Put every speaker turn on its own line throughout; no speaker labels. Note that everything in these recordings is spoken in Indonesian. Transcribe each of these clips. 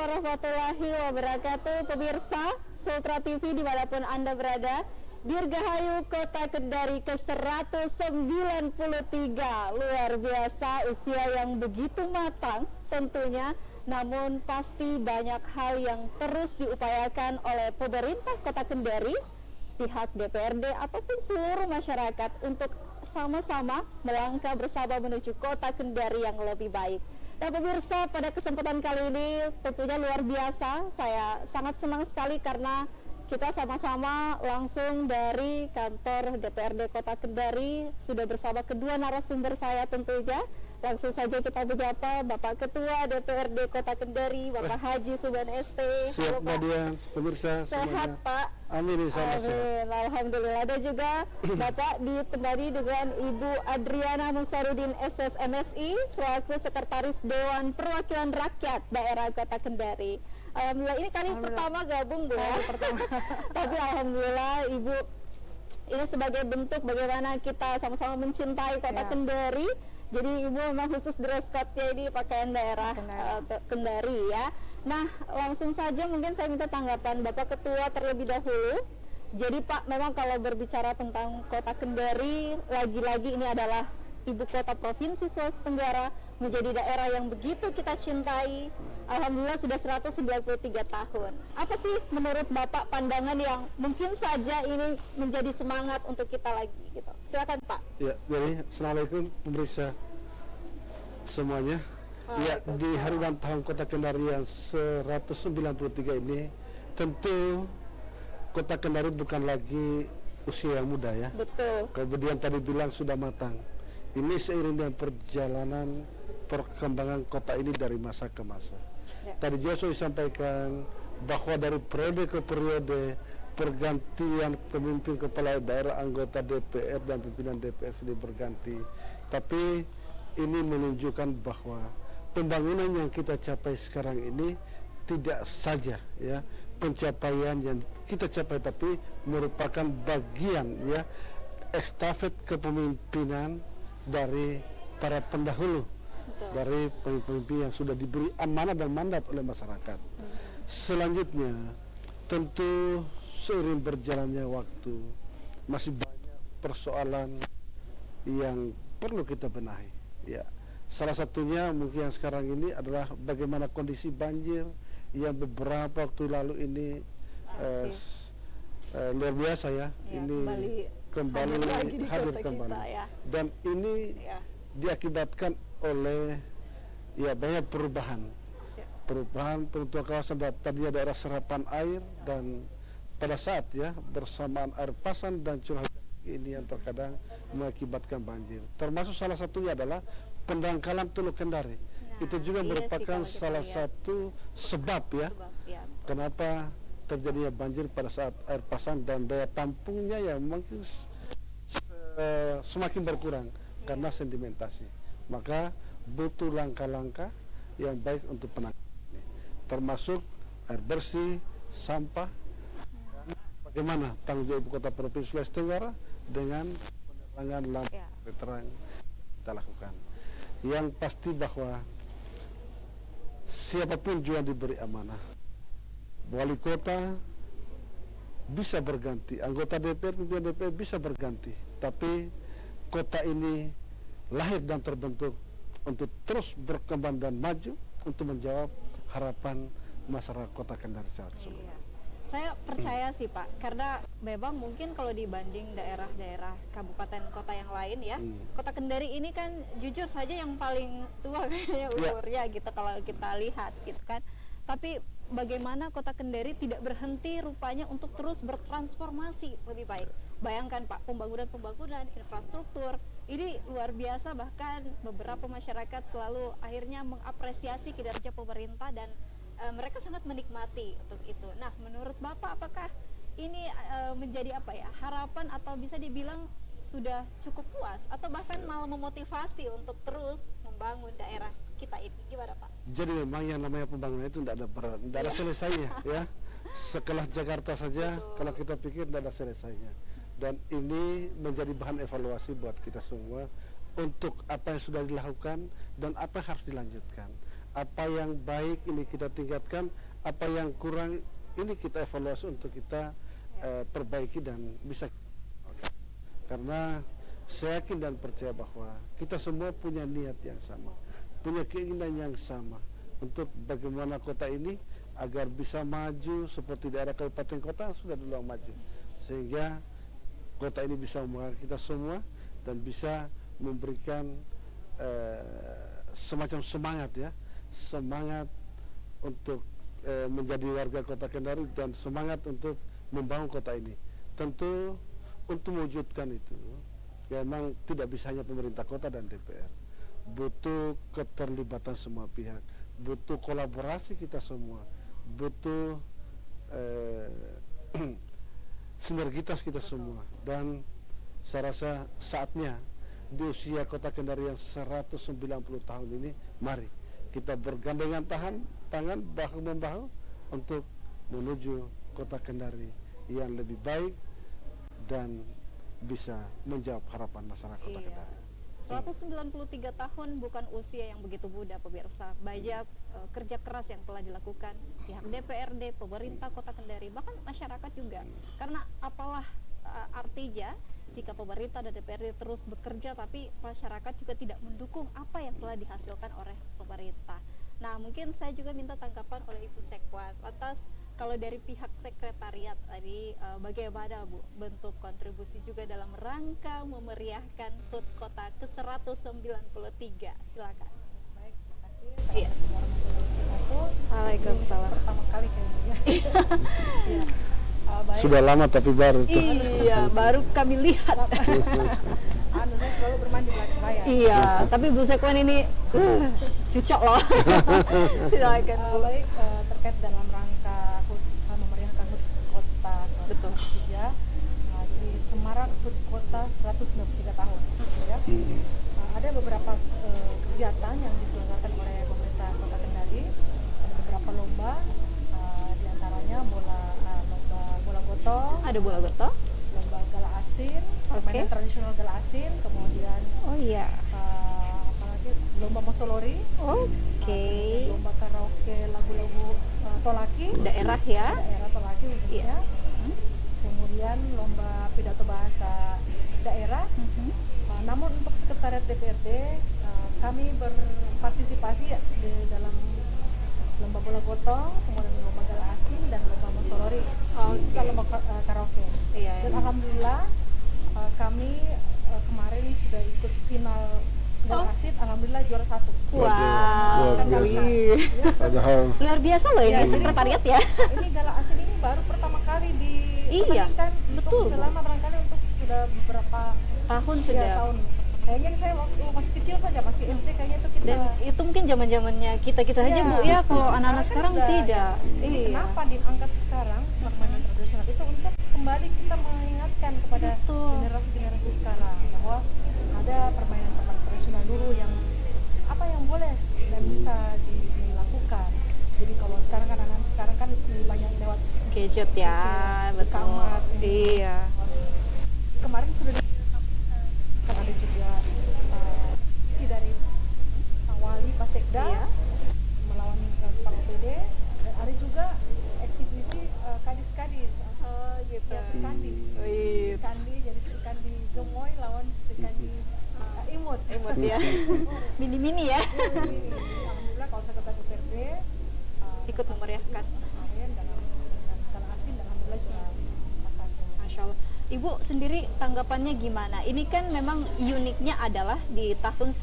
warahmatullahi wabarakatuh. Pemirsa Sultra TV dimanapun Anda berada, Dirgahayu Kota Kendari ke-193. Luar biasa, usia yang begitu matang tentunya, namun pasti banyak hal yang terus diupayakan oleh pemerintah Kota Kendari, pihak DPRD ataupun seluruh masyarakat untuk sama-sama melangkah bersama menuju Kota Kendari yang lebih baik. Nah pemirsa, pada kesempatan kali ini tentunya luar biasa. Saya sangat senang sekali karena kita sama-sama langsung dari kantor DPRD Kota Kendari sudah bersama kedua narasumber saya tentunya. Langsung saja kita menyapa Bapak Ketua DPRD Kota Kendari, Bapak Haji Suban ST.
Siap Nadia, pemirsa
sehat semuanya. Pak.
Amin,
amin. Alhamdulillah. Dan juga Bapak ditemani dengan Ibu Adriana Musarudin SOS MSI selaku Sekretaris Dewan Perwakilan Rakyat Daerah Kota Kendari. Alhamdulillah, ini kali pertama gabung Bu. Tapi alhamdulillah Ibu, ini sebagai bentuk bagaimana kita sama-sama mencintai Kota Kendari. Jadi Ibu memang khusus dress code-nya ini pakaian daerah Kendari ya. Nah, langsung saja mungkin saya minta tanggapan Bapak Ketua terlebih dahulu. Jadi Pak, memang kalau berbicara tentang Kota Kendari, lagi-lagi ini adalah ibu kota Provinsi Sulawesi Tenggara, menjadi daerah yang begitu kita cintai. Alhamdulillah sudah 193 tahun. Apa sih menurut Bapak pandangan yang mungkin saja ini menjadi semangat untuk kita lagi gitu? Silakan Pak.
Ya, jadi Assalamualaikum pemirsa semuanya. Ya, di hari ulang tahun Kota Kendari yang 193 ini, tentu Kota Kendari bukan lagi usia yang muda ya.
Betul.
Kemudian tadi bilang sudah matang. Ini seiring dengan perjalanan perkembangan kota ini dari masa ke masa. Ya. Tadi juga sudah disampaikan bahwa dari periode ke periode pergantian pemimpin kepala daerah, anggota DPR dan pimpinan DPR sudah berganti. Tapi ini menunjukkan bahwa pembangunan yang kita capai sekarang ini tidak saja ya pencapaian yang kita capai, tapi merupakan bagian ya estafet kepemimpinan dari para pendahulu. Betul. Dari pemimpin yang sudah diberi amanah dan mandat oleh masyarakat. Selanjutnya tentu seiring berjalannya waktu masih banyak persoalan yang perlu kita benahi ya. Salah satunya mungkin yang sekarang ini adalah bagaimana kondisi banjir yang beberapa waktu lalu ini luar biasa ya. Ini kembali hadir kembali ya. Dan ini diakibatkan oleh ya banyak perubahan peruntukan kawasan tadinya daerah serapan air, dan pada saat ya bersamaan air pasang dan curah hujan ini yang terkadang mengakibatkan banjir. Termasuk salah satunya adalah pendangkalan Teluk Kendari. Itu juga merupakan salah satu sebab ya kenapa terjadinya banjir pada saat air pasang, dan daya tampungnya ya mungkin semakin berkurang karena sedimentasi. Maka butuh langkah-langkah yang baik untuk penanganan ini, termasuk air bersih, sampah, dan bagaimana tanggung jawab Ibu Kota Provinsi Sulawesi Tenggara dengan penerangan lampu terang kita lakukan. Yang pasti bahwa siapapun juga diberi amanah. Wali kota bisa berganti, anggota DPR, pimpinan DPR bisa berganti, tapi kota ini lahir dan terbentuk untuk terus berkembang dan maju untuk menjawab harapan masyarakat Kota Kendari secara keseluruhan.
Saya percaya sih Pak, karena memang mungkin kalau dibanding daerah-daerah kabupaten kota yang lain ya, Kota Kendari ini kan jujur saja yang paling tua kayaknya umurnya gitu kalau kita lihat gitu kan. Tapi bagaimana Kota Kendari tidak berhenti rupanya untuk terus bertransformasi lebih baik. Bayangkan Pak, pembangunan infrastruktur ini luar biasa, bahkan beberapa masyarakat selalu akhirnya mengapresiasi kinerja pemerintah dan mereka sangat menikmati untuk itu. Nah, menurut Bapak apakah ini menjadi apa ya, harapan atau bisa dibilang sudah cukup puas atau bahkan malah memotivasi untuk terus membangun daerah kita ini? Gimana Pak?
Jadi memang yang namanya pembangunan itu tidak ada selesainya ya. Sekelas Jakarta saja kalau kita pikir tidak ada selesainya. Dan ini menjadi bahan evaluasi buat kita semua untuk apa yang sudah dilakukan dan apa yang harus dilanjutkan. apa yang baik ini kita tingkatkan, apa yang kurang ini kita evaluasi untuk kita perbaiki dan bisa. Karena saya yakin dan percaya bahwa kita semua punya niat yang sama, punya keinginan yang sama untuk bagaimana kota ini agar bisa maju seperti daerah kabupaten kota sudah dulu maju, sehingga kota ini bisa menghargai kita semua dan bisa memberikan semacam semangat untuk menjadi warga kota Kendari dan semangat untuk membangun kota ini. Tentu untuk mewujudkan itu memang tidak bisa hanya pemerintah kota dan DPR, butuh keterlibatan semua pihak, butuh kolaborasi kita semua, butuh sinergitas kita semua. Dan saya rasa saatnya di usia kota Kendari yang 190 tahun ini, mari kita bergandengan tangan bahu-membahu untuk menuju kota Kendari yang lebih baik dan bisa menjawab harapan masyarakat kota Kendari.
193 tahun bukan usia yang begitu muda, pemirsa. Banyak kerja keras yang telah dilakukan pihak DPRD, pemerintah kota Kendari, bahkan masyarakat juga. Karena apalah artinya jika pemerintah dan DPRD terus bekerja tapi masyarakat juga tidak mendukung apa yang telah dihasilkan oleh pemerintah. Nah, mungkin saya juga minta tanggapan oleh Ibu Sekwan atas kalau dari pihak sekretariat tadi bagaimana Bu bentuk kontribusi juga dalam rangka memeriahkan HUT Kota ke-193. Silakan.
Baik, terima kasih.
Iya. Waalaikumsalam.
Pertama kali kayaknya. Iya. Baik.
Sudah lama tapi baru tuh.
Iya, baru kami lihat.
Saya selalu bermain di belakang layar.
Iya, tapi Bu Sekwan ini cocok loh. Silakan Bu.
Baik, terkait dalam rangka memeriahkan HUT Kota
Betul.
193, jadi semarak HUT Kota 193 tahun. Ya. Ada beberapa kegiatan yang diselenggarakan oleh pemerintah Kota Kendari, ada beberapa lomba, di antaranya lomba bola gotong,
Ada bola gotong.
lomba gala asin, permainan tradisional gala asin, kemudian
Oh iya.
apalagi lomba mosolori,
Oke.
lomba karaoke lagu-lagu Tolaki,
Daerah ya.
daerah Tolaki khususnya, kemudian lomba pidato bahasa daerah. Namun untuk sekretariat DPRD kami berpartisipasi di dalam lomba bola gotong, kemudian lomba gala asin dan lomba mosolori, juga lomba karaoke.
Iya.
Dan alhamdulillah kami kemarin sudah ikut final gala asin, alhamdulillah juara 1.
Wow.
Luar biasa.
Wih.
Padahal
Luar biasa loh ini
Ya,
sekretariat ya.
Ini gala asin ini baru pertama kali
Iya,
dipertandingkan
betul.
selama barangkali untuk sudah beberapa
Tahun
ya,
sudah.
tahun. Kayaknya saya waktu masih kecil saja, masih SD kayaknya itu kita.
Dan itu mungkin zaman-zamannya kita aja
Iya.
Bu ya, kalau anak-anak
Kan
sekarang
sudah,
tidak.
Jadi
Iya.
kenapa diangkat sekarang permainan tradisional itu untuk kembali kita mengingatkan kepada
Betul.
generasi-generasi sekarang bahwa ada permainan tradisional dulu yang apa yang boleh dan bisa dilakukan. Jadi kalau sekarang kan anak sekarang kan lebih banyak lewat
Gadget ya,
di
betul.
kamar.
Iya.
Kemarin sudah kan ada juga isi dari Wali Pasekda
Iya.
melawan Pak OPD, dan ada juga eksibisi kadis-kadis
gitu.
ya, Sri Kandi.
Wih.
Sri Kandi, jadi Sri Kandi Gemoy lawan Sri Kandi Imut.
Imut ya. Mini-mini ya.
Jadi, alhamdulillah kalau sekretariat DPRD
Ikut memeriahkan.
kemarin dalam gala asin dan alhamdulillah juga pas
Masya Allah. Ibu sendiri tanggapannya gimana? Ini kan memang uniknya adalah di tahun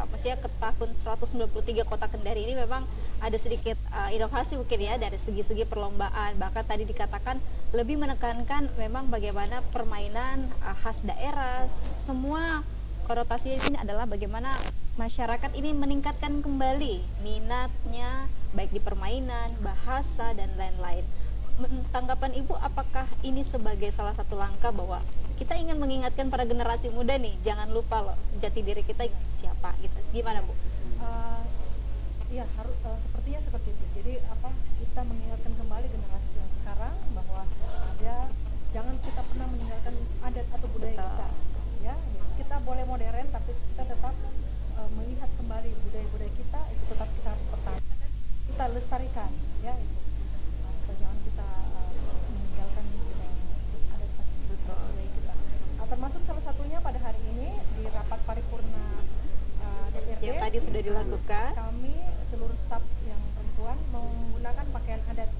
maksudnya ke tahun 193 Kota Kendari ini memang ada sedikit inovasi mungkin ya dari segi-segi perlombaan. Bahkan tadi dikatakan lebih menekankan memang bagaimana permainan khas daerah. Semua konotasinya di sini adalah bagaimana masyarakat ini meningkatkan kembali minatnya baik di permainan, bahasa dan lain-lain. Tanggapan Ibu, apakah ini sebagai salah satu langkah bahwa kita ingin mengingatkan para generasi muda nih, jangan lupa loh jati diri kita siapa gitu. Gimana Bu?
Ya harus sepertinya seperti itu. Jadi kita mengingatkan kembali generasi yang sekarang bahwa jangan kita pernah meninggalkan adat atau budaya
Betul.
kita. Ya, kita boleh modern tapi kita tetap melihat kembali budaya-budaya kita, itu tetap kita harus pertahankan.
tadi sudah dilakukan.
Kami seluruh staf yang perempuan menggunakan pakaian adat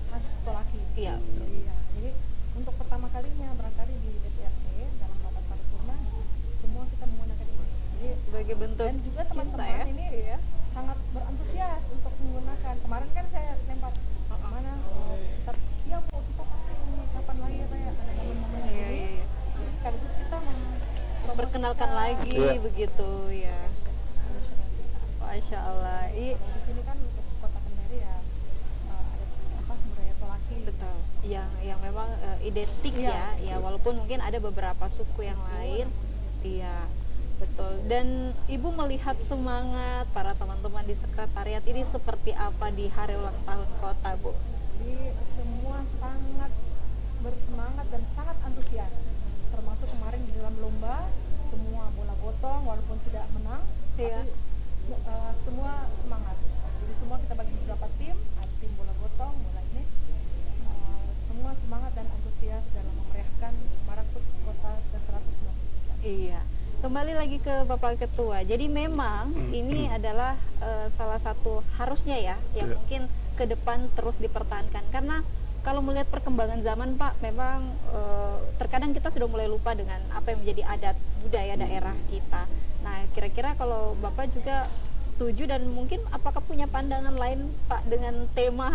khas Tolaki.
Iya.
Iya. Jadi untuk pertama kalinya barangkali di DPRD dalam rapat paripurna semua kita menggunakan ini. Jadi
Sebagai bentuk
dan juga
cinta
teman-teman
ya.
ini sangat berantusias untuk menggunakan. Kemarin kan saya lempar mana kita ya Bu, kita pakai ini kapan lagi ya kayak ada momen-momen
Iya,
ini.
iya, iya.
Terus sekaligus kita
Perkenalkan lagi
Iya.
begitu ya.
tradisional kita.
Masya Allah.
Kalau di sini kan untuk Kota Kendari ya ada budaya Tolaki.
Betul. Yang memang identik
Iya.
ya walaupun mungkin ada beberapa suku yang lain. Iya. Betul. Dan Ibu melihat semangat para teman-teman di sekretariat ini seperti apa di hari ulang tahun kota, Bu?
Jadi semua sangat bersemangat dan sangat antusias. Termasuk kemarin di dalam lomba semua bola gotong walaupun tidak menang,
Iya.
tapi semua semangat. Jadi semua kita bagi beberapa tim, ada tim bola gotong, bola ini. Semua semangat dan antusias dalam memeriahkan Semarang Kota ke-193.
Iya. Kembali lagi ke Bapak Ketua. Jadi memang ini adalah salah satu harusnya ya yang
Iya.
mungkin ke depan terus dipertahankan karena kalau melihat perkembangan zaman Pak, memang terkadang kita sudah mulai lupa dengan apa yang menjadi adat budaya daerah kita. Nah, kira-kira kalau Bapak juga setuju dan mungkin apakah punya pandangan lain Pak dengan tema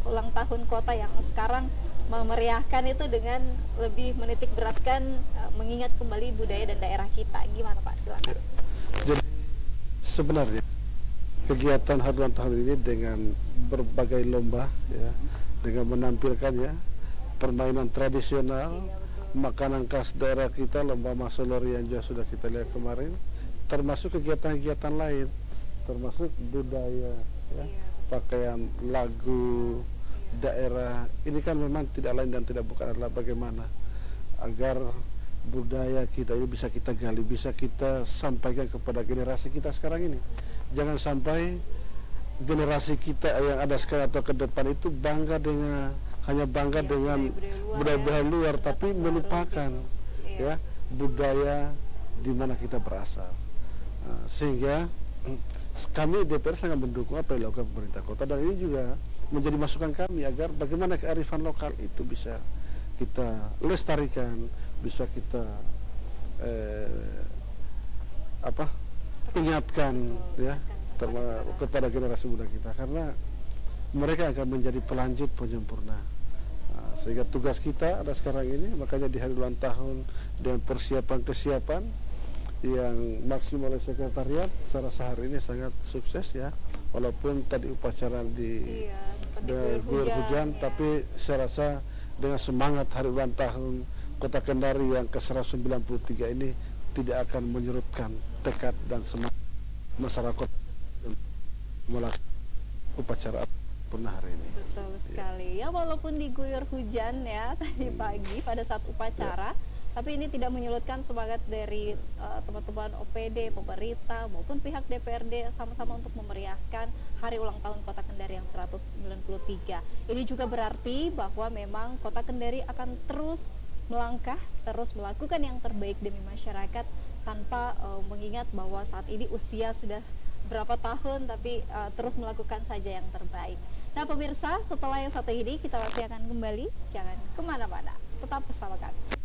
ulang tahun kota yang sekarang memeriahkan itu dengan lebih menitik beratkan mengingat kembali budaya dan daerah kita. Gimana Pak? Silakan.
Jadi sebenarnya kegiatan hari ulang tahun ini dengan berbagai lomba ya, dengan menampilkan ya permainan tradisional, makanan khas daerah kita, lomba masolori yang juga sudah kita lihat kemarin, termasuk kegiatan-kegiatan lain, termasuk budaya ya, pakaian, lagu daerah. Ini kan memang tidak lain dan tidak bukan adalah bagaimana agar budaya kita ini bisa kita gali, bisa kita sampaikan kepada generasi kita sekarang ini. Jangan sampai generasi kita yang ada sekarang atau ke depan itu hanya bangga dengan budaya luar, tapi melupakan ya budaya di mana kita berasal. Sehingga kami DPR sangat mendukung apa yang dilakukan pemerintah kota, dan ini juga menjadi masukan kami agar bagaimana kearifan lokal itu bisa kita lestarikan, bisa kita ingatkan ya kepada generasi muda kita, karena mereka akan menjadi pelanjut penyempurna. Sehingga tugas kita ada sekarang ini, makanya di hari ulang tahun dengan persiapan yang maksimal oleh sekretariat, saya rasa hari ini sangat sukses ya, walaupun tadi upacara di guyur hujan, tapi saya rasa dengan semangat hari ulang tahun Kota Kendari yang ke-193 ini tidak akan menyurutkan tekad dan semangat masyarakat melakukan upacara pernah hari ini.
Betul sekali ya, walaupun diguyur hujan ya tadi pagi pada saat upacara, tapi ini tidak menyurutkan semangat dari teman-teman OPD, pemerintah maupun pihak DPRD sama-sama untuk memeriahkan hari ulang tahun Kota Kendari yang 193. Ini juga berarti bahwa memang Kota Kendari akan terus melangkah, terus melakukan yang terbaik demi masyarakat tanpa mengingat bahwa saat ini usia sudah berapa tahun, tapi terus melakukan saja yang terbaik. Nah pemirsa, setelah yang satu ini kita masih akan kembali, jangan kemana-mana, tetap bersama kami.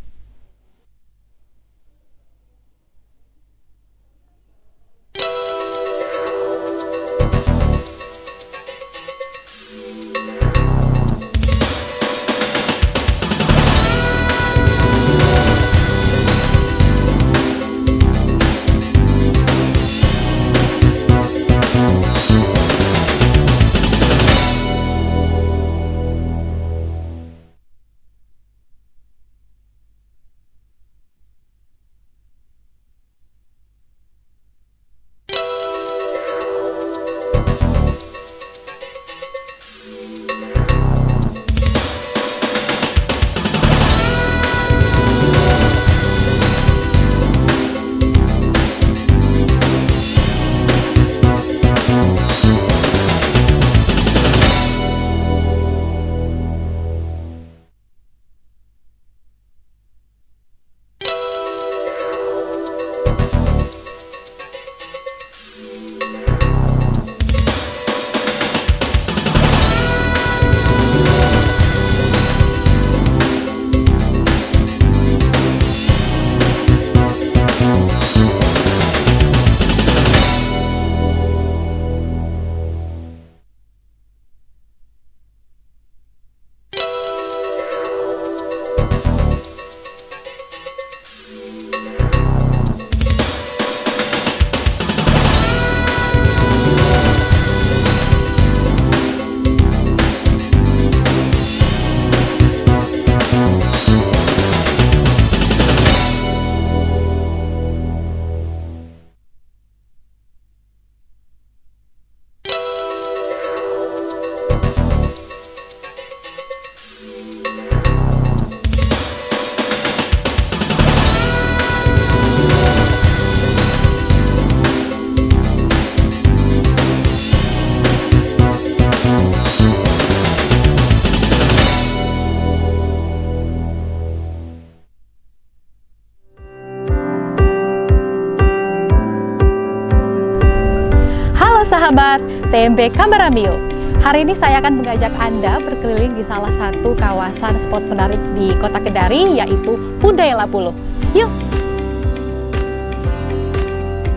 sahabat TMB Kabar Radio. Hari ini saya akan mengajak Anda berkeliling di salah satu kawasan spot menarik di Kota Kendari, yaitu Pudai Lapulu. Yuk!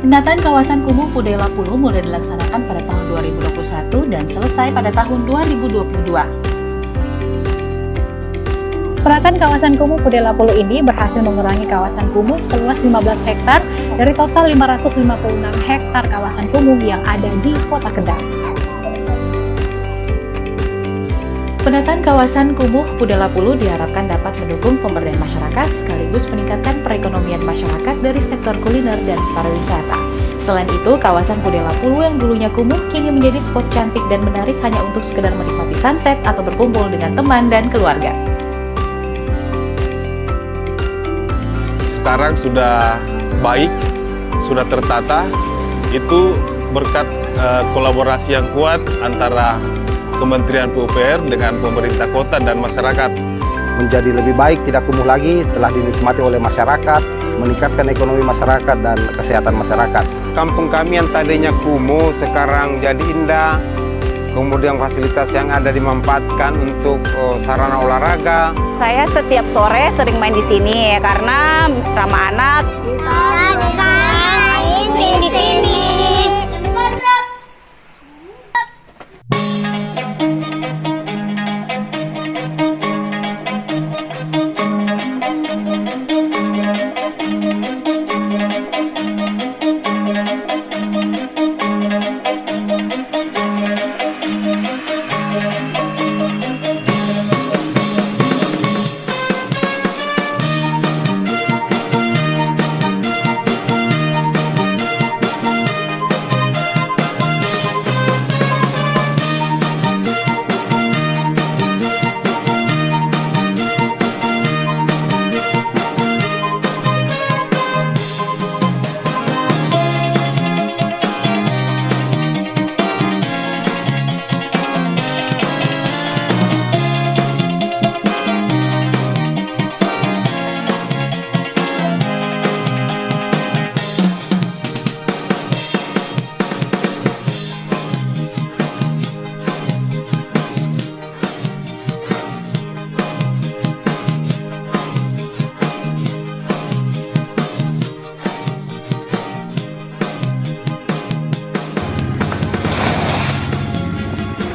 Penataan kawasan kumuh Pudai Lapulu mulai dilaksanakan pada tahun 2021 dan selesai pada tahun 2022. Penataan kawasan kumuh Pudai Lapulu ini berhasil mengurangi kawasan kumuh seluas 15 hektar dari total 556 hektar kawasan kumuh yang ada di Kota Kendari. Penataan kawasan kumuh Pudai Lapulu diharapkan dapat mendukung pemberdayaan masyarakat sekaligus meningkatkan perekonomian masyarakat dari sektor kuliner dan pariwisata. Selain itu, kawasan Pudai Lapulu yang dulunya kumuh kini menjadi spot cantik dan menarik hanya untuk sekedar menikmati sunset atau berkumpul dengan teman dan keluarga.
Sekarang sudah baik, sudah tertata, itu berkat kolaborasi yang kuat antara Kementerian PUPR dengan pemerintah kota dan masyarakat.
Menjadi lebih baik, tidak kumuh lagi, telah dinikmati oleh masyarakat, meningkatkan ekonomi masyarakat dan kesehatan masyarakat.
Kampung kami yang tadinya kumuh sekarang jadi indah, kemudian fasilitas yang ada dimanfaatkan untuk sarana olahraga.
Saya setiap sore sering main di sini karena ramah anak.
Kita main di sini.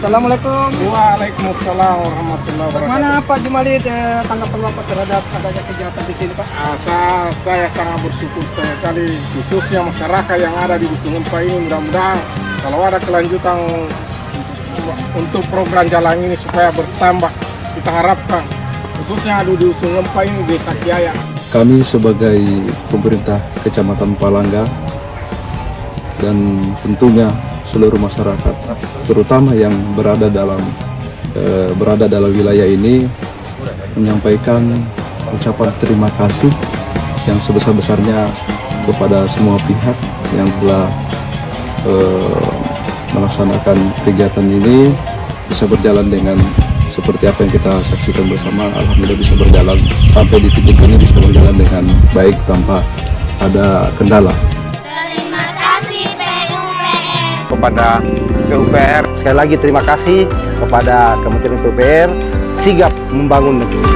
Assalamualaikum.
Waalaikumsalam warahmatullahi wabarakatuh.
Mana Pak Jumali tanggapan Bapak terhadap adanya kegiatan di sini Pak?
Saya sangat bersyukur sekali, khususnya masyarakat yang ada di Dusun Ngempa ini. Mudah-mudahan kalau ada kelanjutan untuk program jalan ini supaya bertambah, kita harapkan khususnya di Dusun Ngempa ini, Desa Kiaya.
Kami sebagai pemerintah Kecamatan Palangga dan tentunya seluruh masyarakat, terutama yang berada dalam wilayah ini, menyampaikan ucapan terima kasih yang sebesar-besarnya kepada semua pihak yang telah melaksanakan kegiatan ini bisa berjalan dengan seperti apa yang kita saksikan bersama. Alhamdulillah bisa berjalan sampai di titik ini, bisa berjalan dengan baik tanpa ada kendala.
Kepada PUPR, sekali lagi terima kasih kepada Kementerian PUPR, sigap membangun negeri.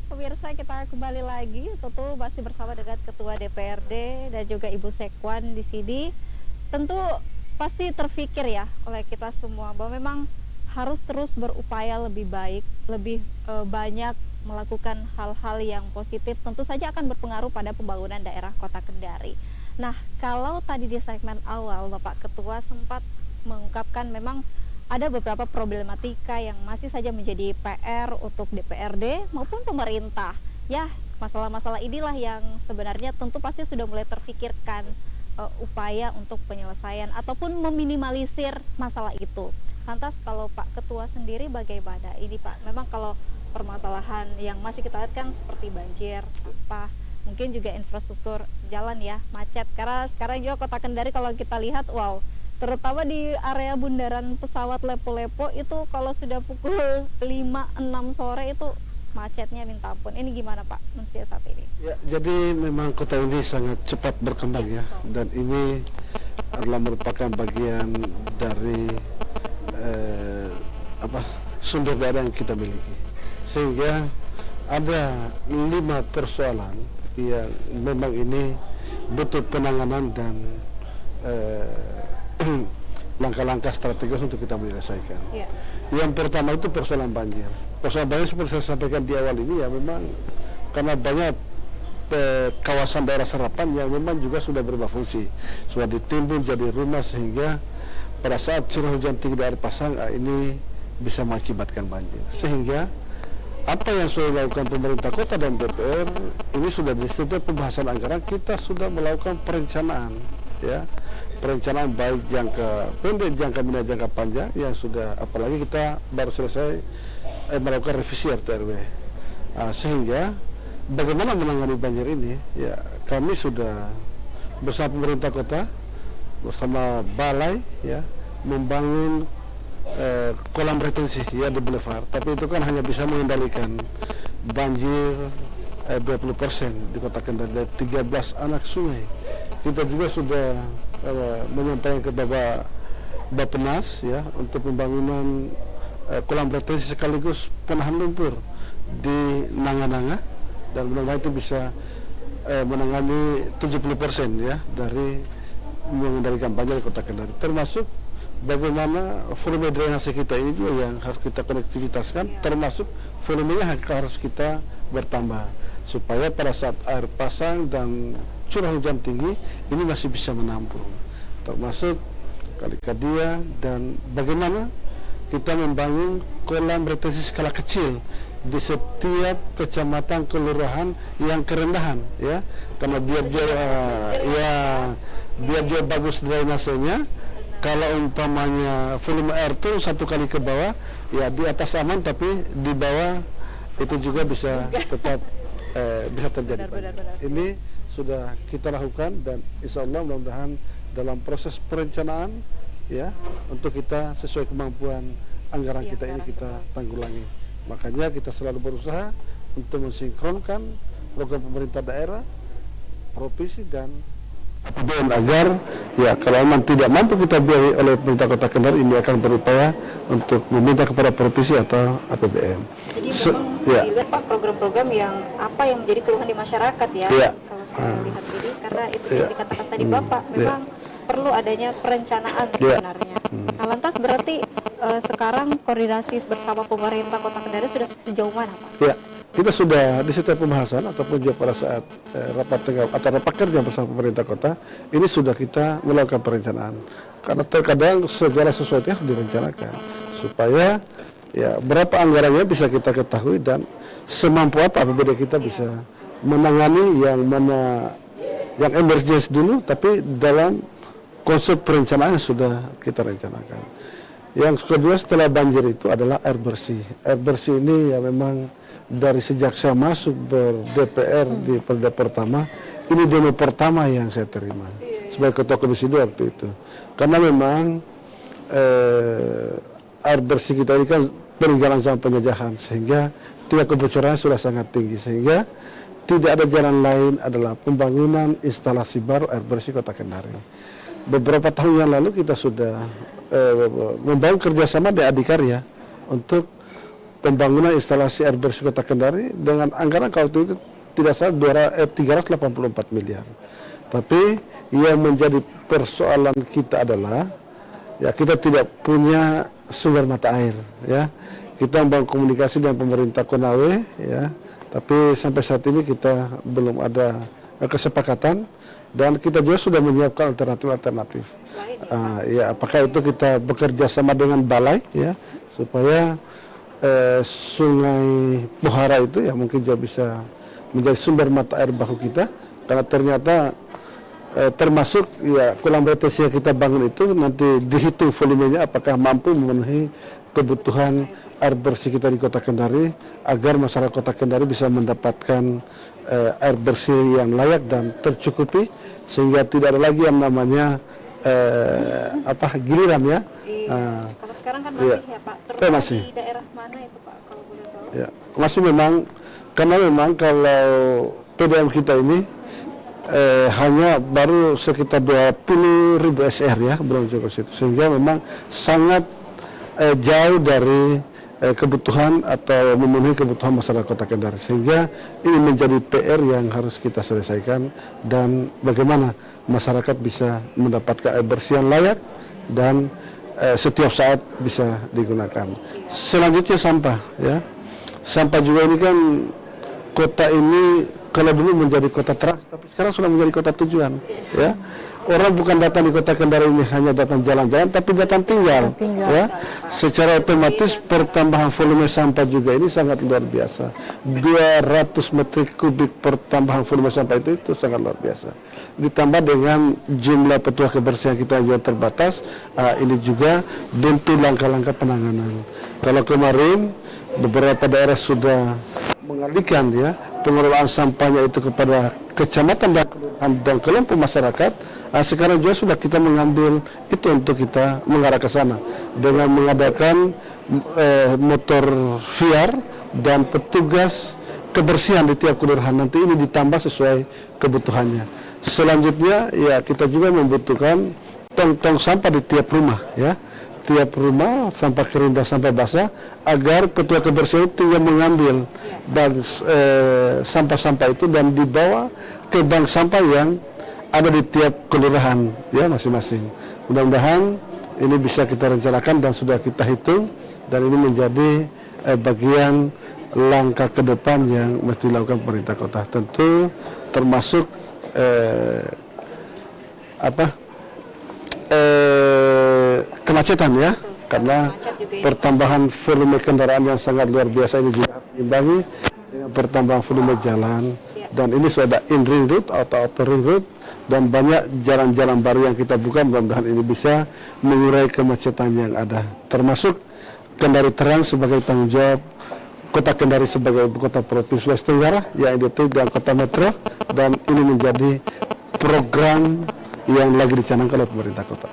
Pemirsa, kita kembali lagi, tentu masih bersama dengan Ketua DPRD dan juga Ibu Sekwan di sini. Tentu pasti terfikir ya oleh kita semua bahwa memang harus terus berupaya lebih baik, lebih banyak melakukan hal-hal yang positif, tentu saja akan berpengaruh pada pembangunan daerah Kota Kendari. Nah, kalau tadi di segmen awal Bapak Ketua sempat mengungkapkan memang ada beberapa problematika yang masih saja menjadi PR untuk DPRD maupun pemerintah. Ya, masalah-masalah inilah yang sebenarnya tentu pasti sudah mulai terfikirkan upaya untuk penyelesaian ataupun meminimalisir masalah itu. Lantas kalau Pak Ketua sendiri bagaimana? Ini Pak, memang kalau permasalahan yang masih kita lihat kan seperti banjir, sampah, mungkin juga infrastruktur jalan ya, macet. Karena sekarang juga Kota Kendari kalau kita lihat, wow, terutama di area bundaran pesawat Lepo-Lepo itu kalau sudah pukul 5-6 sore itu macetnya minta ampun. Ini gimana Pak mensiasat ini?
Ya, jadi memang kota ini sangat cepat berkembang ya, dan ini adalah merupakan bagian dari sumber daya yang kita miliki. Sehingga ada 5 persoalan yang memang ini butuh penanganan dan langkah-langkah strategis untuk kita menyelesaikan. Yang pertama itu persoalan banjir. Persoalan banjir seperti saya sampaikan di awal ini ya, memang karena banyak kawasan daerah serapan yang memang juga sudah berubah fungsi, sudah ditimbun jadi rumah, sehingga pada saat curah hujan tinggi dari pasang ini bisa mengakibatkan banjir. Sehingga apa yang sudah dilakukan pemerintah kota dan DPR ini sudah di setiap pembahasan anggaran kita sudah melakukan perencanaan ya. Perencanaan baik jangka pendek, jangka menengah, jangka panjang yang sudah, apalagi kita baru selesai melakukan revisi RT/RW. Sehingga bagaimana menangani banjir ini ya, kami sudah bersama pemerintah kota bersama balai ya membangun kolam retensi ya di boulevard, tapi itu kan hanya bisa mengendalikan banjir 20% di Kota Kendari dari 13 anak sungai. Kita juga sudah menyampaikan ke Bappenas ya untuk pembangunan kolam retensi sekaligus penahan lumpur di Nanga-Nanga, dan mudah-mudahan itu bisa menangani 70% ya dari mengendalikan banjir di Kota Kendari, termasuk bagaimana volume drainase kita ini juga yang harus kita konektivitaskan, termasuk volumenya harus kita bertambah supaya pada saat air pasang dan curah hujan tinggi ini masih bisa menampung, termasuk Kali Kadia, dan bagaimana kita membangun kolam retensi skala kecil di setiap kecamatan kelurahan yang kerendahan ya, karena biar dia bagus drainasenya. Kalau umpamanya volume air turun 1 kali ke bawah ya di atas aman, tapi di bawah itu juga bisa tetap bisa terjadi. Ini sudah kita lakukan, dan insya Allah mudah-mudahan dalam proses perencanaan ya untuk kita sesuai kemampuan anggaran kita ini kita tanggulangi. Makanya kita selalu berusaha untuk mensinkronkan program pemerintah daerah, provinsi dan APBN agar ya kalau memang tidak mampu kita biayai oleh pemerintah Kota Kendari, ini akan berupaya untuk meminta kepada provinsi atau APBN.
Jadi memang dilihat Pak program-program yang apa yang menjadi keluhan di masyarakat ya. Kalau saya lihat ini, karena itu dikatakan tadi Bapak memang perlu adanya perencanaan sebenarnya. Nah, lantas berarti sekarang koordinasi bersama pemerintah Kota Kendari sudah sejauh mana Pak?
Ya, kita sudah di setiap pembahasan ataupun juga pada saat rapat tengah atau rapat kerja bersama pemerintah kota ini sudah kita melakukan perencanaan, karena terkadang segala sesuatu harus direncanakan supaya ya berapa anggarannya bisa kita ketahui dan semampu apa APBD kita bisa menangani yang mana yang emergency dulu, tapi dalam konsep perencanaan sudah kita rencanakan. Yang kedua setelah banjir itu adalah air bersih. Air bersih ini ya memang dari sejak saya masuk ber-DPR di periode pertama, ini demo pertama yang saya terima sebagai Ketua Komisi 2 waktu itu. Karena memang air bersih kita ini kan peninggalan zaman penjajahan, sehingga tingkat kebocorannya sudah sangat tinggi, sehingga tidak ada jalan lain adalah pembangunan instalasi baru air bersih Kota Kendari. Beberapa tahun yang lalu kita sudah membangun kerjasama di Adikarya untuk pembangunan instalasi air bersih Kota Kendari dengan anggaran kalau itu tidak salah 384 miliar. Tapi yang menjadi persoalan kita adalah ya kita tidak punya sumber mata air ya. Kita membangun komunikasi dengan pemerintah Konawe ya, tapi sampai saat ini kita belum ada kesepakatan, dan kita juga sudah menyiapkan alternatif-alternatif. Ya, apakah itu kita bekerja sama dengan balai ya supaya sungai Pohara itu ya mungkin juga bisa menjadi sumber mata air baku kita, karena ternyata termasuk ya kolam retensi yang kita bangun itu nanti dihitung volumenya apakah mampu memenuhi kebutuhan air bersih kita di Kota Kendari, agar masyarakat Kota Kendari bisa mendapatkan air bersih yang layak dan tercukupi, sehingga tidak ada lagi yang namanya giliran ya.
Kalau sekarang kan masih ya Pak, terutama
masih.
di daerah mana itu Pak kalau boleh tahu?
Ya, masih memang, karena memang kalau PDAM kita ini hanya baru sekitar 20.000 SR ya, belum cukup situ, sehingga memang sangat jauh dari kebutuhan atau memenuhi kebutuhan masyarakat Kota Kendari, sehingga ini menjadi PR yang harus kita selesaikan, dan bagaimana masyarakat bisa mendapatkan air bersih yang layak dan setiap saat bisa digunakan. Selanjutnya sampah ya, sampah juga ini kan kota ini kalau dulu menjadi kota trans, tapi sekarang sudah menjadi kota tujuan ya. Orang bukan datang di Kota Kendari ini hanya datang jalan-jalan, tapi datang tinggal. Ya. Secara otomatis pertambahan volume sampah juga ini sangat luar biasa. 200 metrik kubik pertambahan volume sampah itu sangat luar biasa. Ditambah dengan jumlah petugas kebersihan kita yang juga terbatas, ini juga bentuk langkah-langkah penanganan. Kalau kemarin beberapa daerah sudah mengalihkan ya pengelolaan sampahnya itu kepada kecamatan dan kelompok masyarakat, sekarang juga sudah kita mengambil itu untuk kita mengarah ke sana dengan mengadakan motor VR dan petugas kebersihan di tiap kelurahan. Nanti ini ditambah sesuai kebutuhannya. Selanjutnya ya kita juga membutuhkan tong-tong sampah di tiap rumah ya. Tiap rumah, sampah kering dan sampah basah, agar petugas kebersihan tinggal mengambil sampah-sampah itu dan dibawa ke bank sampah yang ada di tiap kelurahan ya masing-masing. Mudah-mudahan ini bisa kita rencanakan dan sudah kita hitung, dan ini menjadi bagian langkah ke depan yang mesti dilakukan pemerintah kota. Tentu termasuk kemacetan ya, karena pertambahan volume kendaraan yang sangat luar biasa ini juga diimbangi dengan pertambahan volume jalan, dan ini sudah ada in-ring road atau outer ring road, dan banyak jalan-jalan baru yang kita buka. Mudah-mudahan ini bisa mengurai kemacetan yang ada, termasuk Kendari Trans sebagai tanggung jawab Kota Kendari sebagai ibu kota Provinsi Sulawesi Tenggara yang identik dengan kota metro, dan ini menjadi program yang lagi dicanangkan oleh pemerintah kota.